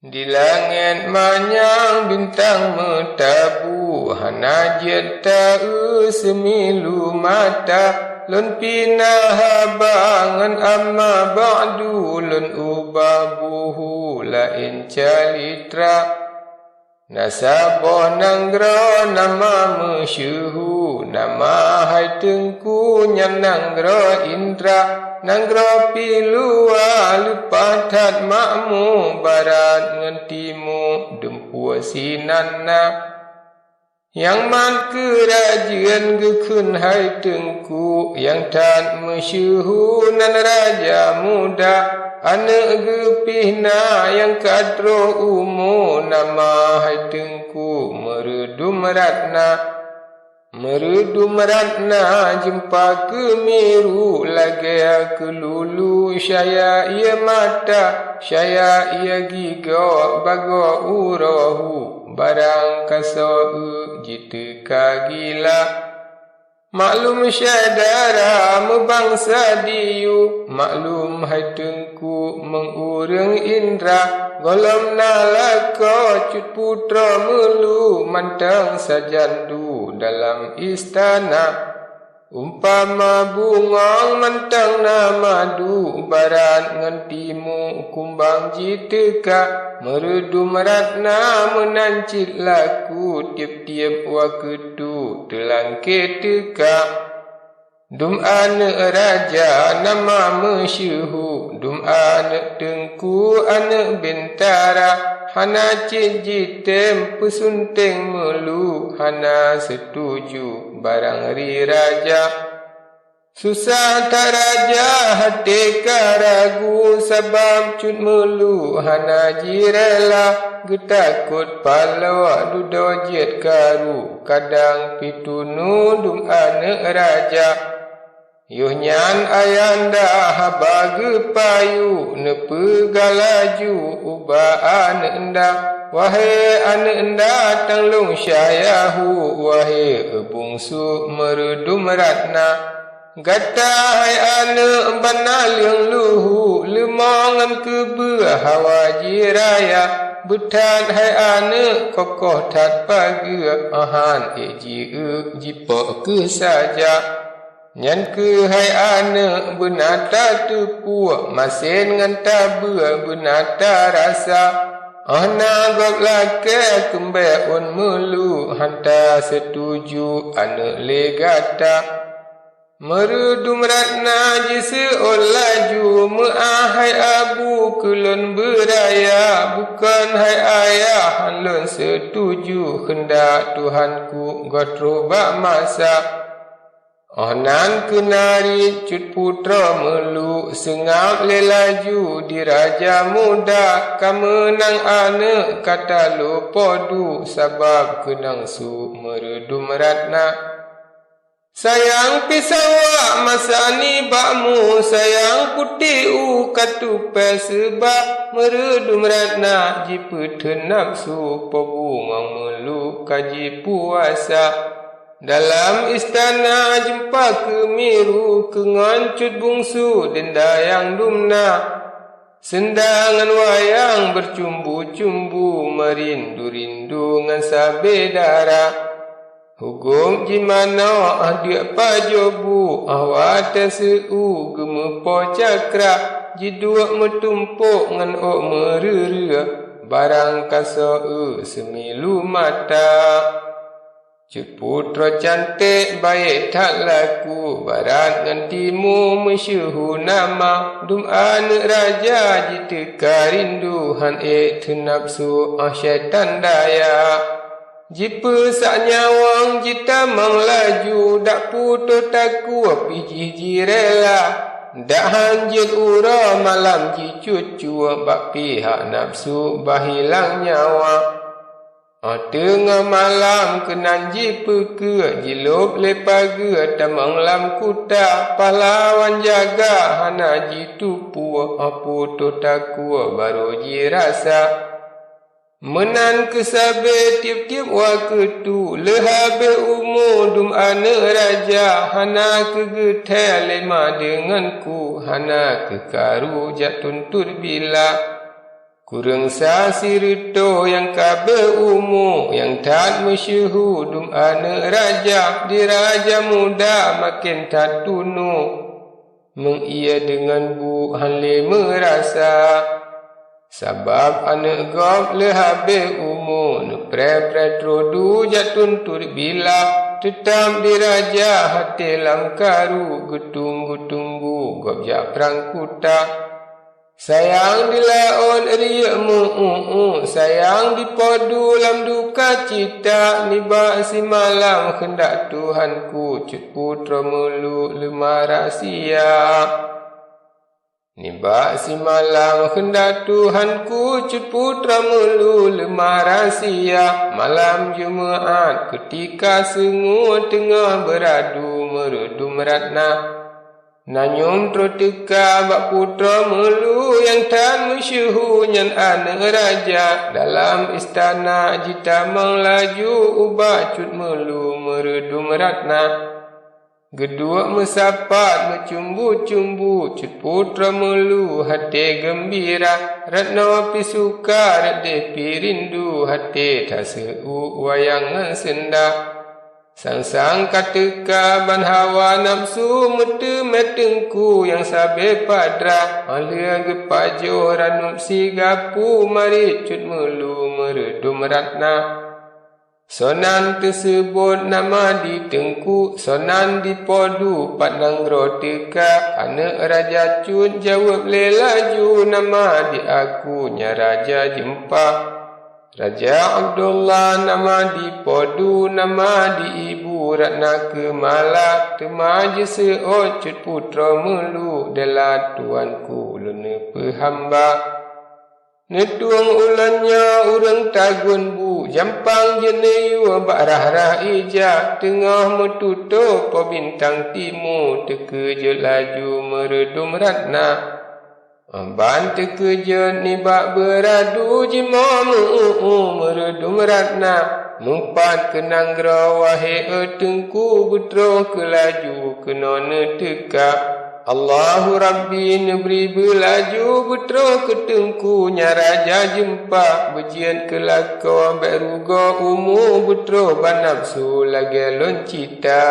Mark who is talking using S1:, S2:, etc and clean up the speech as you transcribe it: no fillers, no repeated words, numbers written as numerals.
S1: Di langit manyang bintang metabu, hana jeta semilu mata, lun pina habangan amma ba'du, lun ubabuhu lain calitra. Nasaboh nanggro nama mesyuhu, nama hai tengku nyam nanggro indra, nanggro pilua lupa tat makmu barat ngan timu dempu sinanna. Yang man kerajaan gekun hai tengku, yang tat mesyuhu nan raja muda, anak gepihna yang kadro umu, nama hai tengku meredum ratna. Meredum ratna jumpa kemiru, lagi kelulu syaya ia mata, syaya ia gigo bago urahu, barang kaso jitu kagila. Maklum syadara membangsa diyu, maklum hai tengku mengurang indra, golom nalako cut putra melu mantang sajandu dalam istana. Umpama bungong mantang na madu, barat ngan timu kumbang jiteka, meredum ratna menancit laku, tiap-tiap waktu telangkit teka. Dum anak raja nama mesyuhu, dum anak tengku anak bentara, hana cijitem pesunteng melu, hana setuju barang ri raja. Susah tak raja hati karagu, sabab cut melu hana jirela, getakut palawa dudo jet karu, kadang pitunu dum anak raja. Yuhnyan ayanda habage payu, nepe galaju uba anak enda, wahai anak enda tanglung syayahu, wahai bungsu meredum ratna. Gata hai anak banal yang luhu, lemongan kebe hawa jiraya, betat hai anak kokoh tat pagi, ahan eji jipo ke saja. Nyan ke hai anak benata tepu, masin ngan tabu benata rasa. Ana gok lake kembe on melu, hanta setuju anak legata. Meredum ratna jisi olaju, meahai abu kelon beraya, bukan hai ayah hanlon setuju, hendak Tuhanku gotro bak masa. Onan kenari cut putra melu, sengap lelaju di raja muda, kamenang anak kata lopodu, sabab kenang su meredum ratna. Sayang pisawak masa ni bakmu, sayang putih katupe sebab meredum ratna, jipeten nafsu pebungang melu kaji puasa. Dalam istana jumpa kemiru, kengancut bungsu denda yang dumna. Sendangan wayang bercumbu-cumbu, merindu-rindu ngan sabedara. Hukum jimana dia pajobu, awat seu gemepo cakra, jidua metumpuk ngan ok merera, barang kaso semilu mata. Cut putra cantik baik tak laku, barat ngan timu mesyuhu nama, dum anak raja jiteka rindu, han tenapsu syaitan daya. Jipa sak nyawang jita mang laju, dak putus taku pijih jirela, dak hanjit ura malam ji cucu, bak pihak nafsu bahilang nyawa. Tengah malam kenan jipa ke, jilup lepaga tamang lam kuta, pahlawan jaga hana jitupu, putus taku baru jirasa. Menan kesabe tiap-tiap waktu, lehabe umur dum anak raja, hana kegetel lema denganku, hana kekaru jat tuntut bila. Kurang sasirito yang kabe umu, yang tat masyhudum ana raja, di raja muda makin tat tunu. Mengia dengan bu hanle merasa, sebab ana gop le habe umu, ne pre trodu jatun tur bila, tetap di raja hati langkaru, gutung bu gop jak perang kuta. Sayang di laon riakmu, sayang di podu lam duka cita, niba si malam hendak Tuhanku, cut putra melu lemah rahsia. Niba si malam hendak Tuhanku, cut putra melu lemah rahsia. Malam Jumaat ketika semua tengah beradu meredum ratna, nanyum teka bak putra melu yang tan masyhur nyan ana raja, dalam istana jita melaju ubah cut melu meredum ratna. Gedua mesapat mencumbu-cumbu, cut putra melu hati gembira, ratna pi suka rade pi rindu, hati tak seu wayang senda. Sang-sang kateka ban hawa nafsu mete metengku yang sabe padra, alia gepajo ranup si gapu mari cut melu meredum ratna. Sonan tersebut nama di tengku, sonan di podu padang roteka, anak raja cut jawab lelaju, nama di aku nya raja jempa. Raja Abdullah nama di podu, nama di ibu ratna kemala, temaja seot cut putra melu, adalah tuanku lene pehamba. Netuang ulannya urang tagun bu, jampang jeneyu barah ija, tengah metutup bintang timu, teke laju meredum ratna. Ban terkejut ni bak beradu jimamu meredum ratna, mumpat kenang wahai etengku, butro kelaju kenona teka. Allahu Rabbi neberi belaju, butro ketengku nya raja jempa, bejian kelakau beruga umu, butro banapsu lagi loncita.